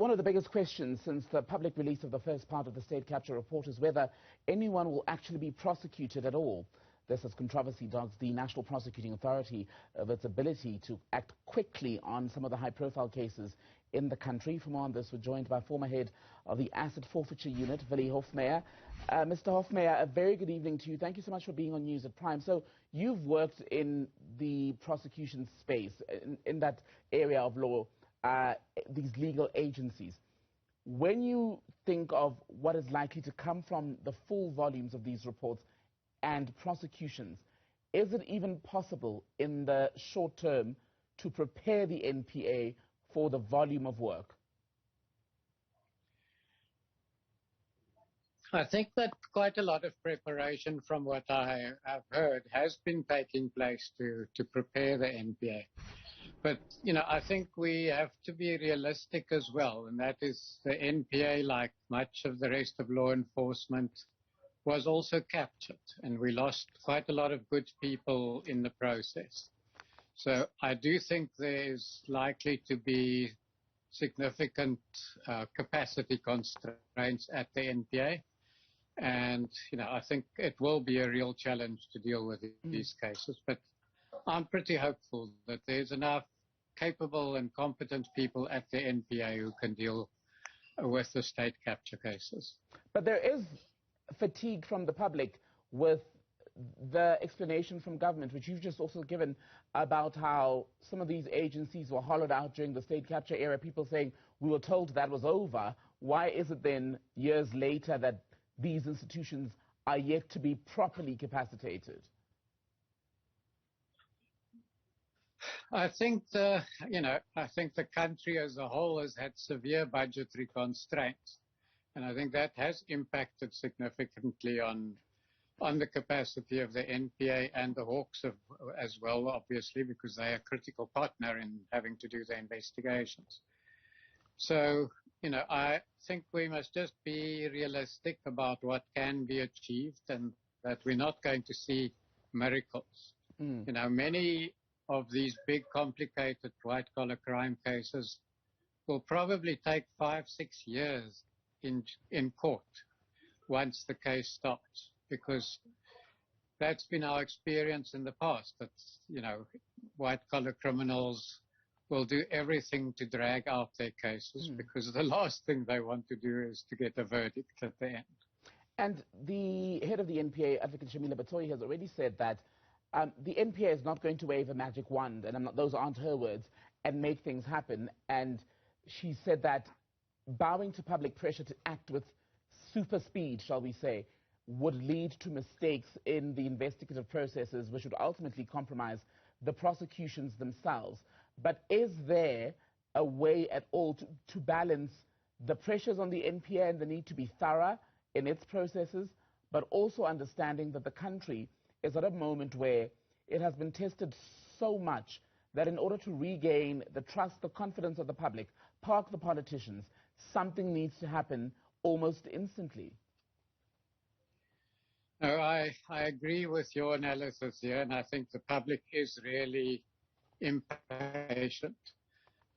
One of the biggest questions since the public release of the first part of the state capture report is whether anyone will actually be prosecuted at all. This as controversy dogs the National Prosecuting Authority of its ability to act quickly on some of the high-profile cases in the country. For more on this, we're joined by former head of the Asset Forfeiture Unit, Willie Hofmeyr. Mr. Hofmeyr, a very good evening to you. Thank you so much for being on News at Prime. So you've worked in the prosecution space, in that area of law, these legal agencies. When you think of what is likely to come from the full volumes of these reports and prosecutions, is it even possible in the short term to prepare the NPA for the volume of work? I think that quite a lot of preparation, from what I have heard, has been taking place to prepare the NPA. But, I think we have to be realistic as well, and that is the NPA, like much of the rest of law enforcement, was also captured, and we lost quite a lot of good people in the process. So I do think there is likely to be significant capacity constraints at the NPA. And, I think it will be a real challenge to deal with these cases. But I'm pretty hopeful that there's enough capable and competent people at the NPA who can deal with the state capture cases. But there is fatigue from the public with the explanation from government, which you've just also given, about how some of these agencies were hollowed out during the state capture era. People saying, we were told that was over. Why is it then, years later, that these institutions are yet to be properly capacitated? I think the country as a whole has had severe budgetary constraints, and I think that has impacted significantly on the capacity of the NPA and the Hawks as well, obviously, because they are a critical partner in having to do the investigations. So, I think we must just be realistic about what can be achieved, and that we're not going to see miracles. Many of these big, complicated white-collar crime cases will probably take 5-6 years in court once the case starts, because that's been our experience in the past, that, white-collar criminals will do everything to drag out their cases because the last thing they want to do is to get a verdict at the end. And the head of the NPA, Advocate Shamila Batoyi, has already said that the NPA is not going to wave a magic wand, and those aren't her words, and make things happen. And she said that bowing to public pressure to act with super speed, shall we say, would lead to mistakes in the investigative processes, which would ultimately compromise the prosecutions themselves. But is there a way at all to balance the pressures on the NPA and the need to be thorough in its processes, but also understanding that the country is at a moment where it has been tested so much that in order to regain the trust, the confidence of the public, park the politicians, something needs to happen almost instantly? No, I agree with your analysis here, and I think the public is really impatient.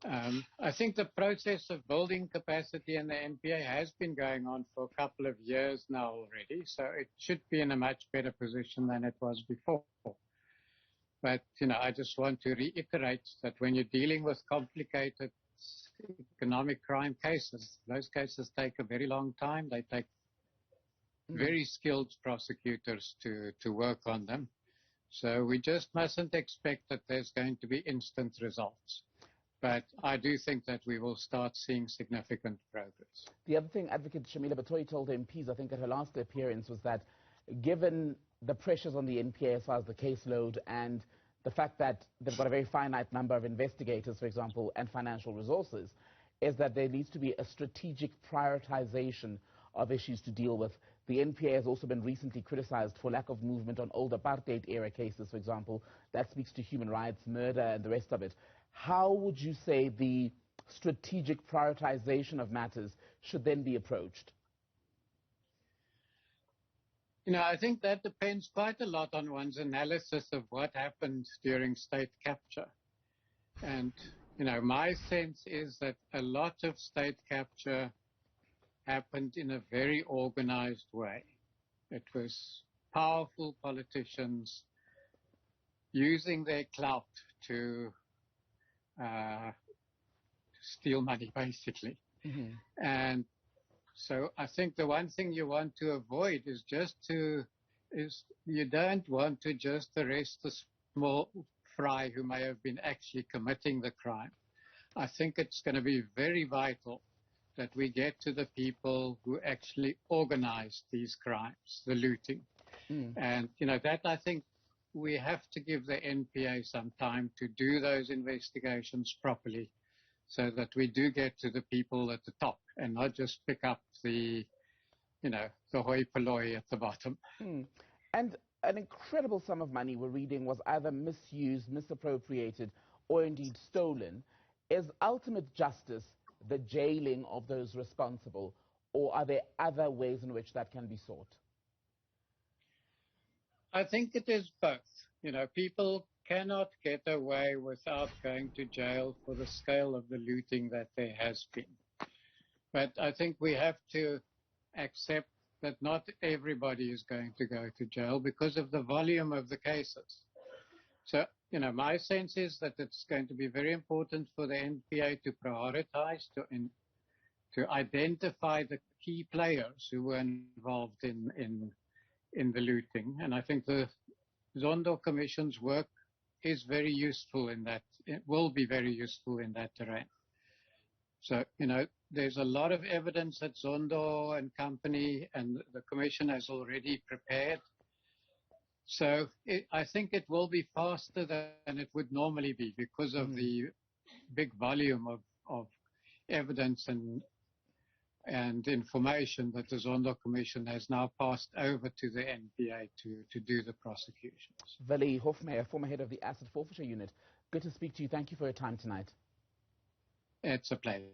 I think the process of building capacity in the NPA has been going on for a couple of years now already, so it should be in a much better position than it was before. But, I just want to reiterate that when you're dealing with complicated economic crime cases, those cases take a very long time. They take very skilled prosecutors to work on them. So we just mustn't expect that there's going to be instant results. But I do think that we will start seeing significant progress. The other thing Advocate Shamila Batoyi told MPs, I think at her last appearance, was that given the pressures on the NPA as far as the caseload and the fact that they've got a very finite number of investigators, for example, and financial resources, is that there needs to be a strategic prioritization of issues to deal with. The NPA has also been recently criticized for lack of movement on old apartheid-era cases, for example. That speaks to human rights, murder, and the rest of it. How would you say the strategic prioritization of matters should then be approached? I think that depends quite a lot on one's analysis of what happened during state capture. And, my sense is that a lot of state capture happened in a very organized way. It was powerful politicians using their clout to steal money, basically. Mm-hmm. And so I think the one thing you want to avoid is you don't want to just arrest the small fry who may have been actually committing the crime. I think it's going to be very vital that we get to the people who actually organized these crimes, the looting. Mm. And, that I think we have to give the NPA some time to do those investigations properly so that we do get to the people at the top and not just pick up the hoi polloi at the bottom. Mm. And an incredible sum of money, we're reading, was either misused, misappropriated, or indeed stolen. Is ultimate justice the jailing of those responsible, or are there other ways in which that can be sought? I think it is both. People cannot get away without going to jail for the scale of the looting that there has been. But I think we have to accept that not everybody is going to go to jail because of the volume of the cases. So, my sense is that it's going to be very important for the NPA to prioritize, to identify the key players who were involved in the looting. And I think the Zondo Commission's work is very useful in that. It will be very useful in that terrain. So, there's a lot of evidence that Zondo and company and the Commission has already prepared. So I think it will be faster than it would normally be because of the big volume of evidence and information that the Zondo Commission has now passed over to the NPA to do the prosecutions. Willie Hofmeyr, former head of the Asset Forfeiture Unit. Good to speak to you. Thank you for your time tonight. It's a pleasure.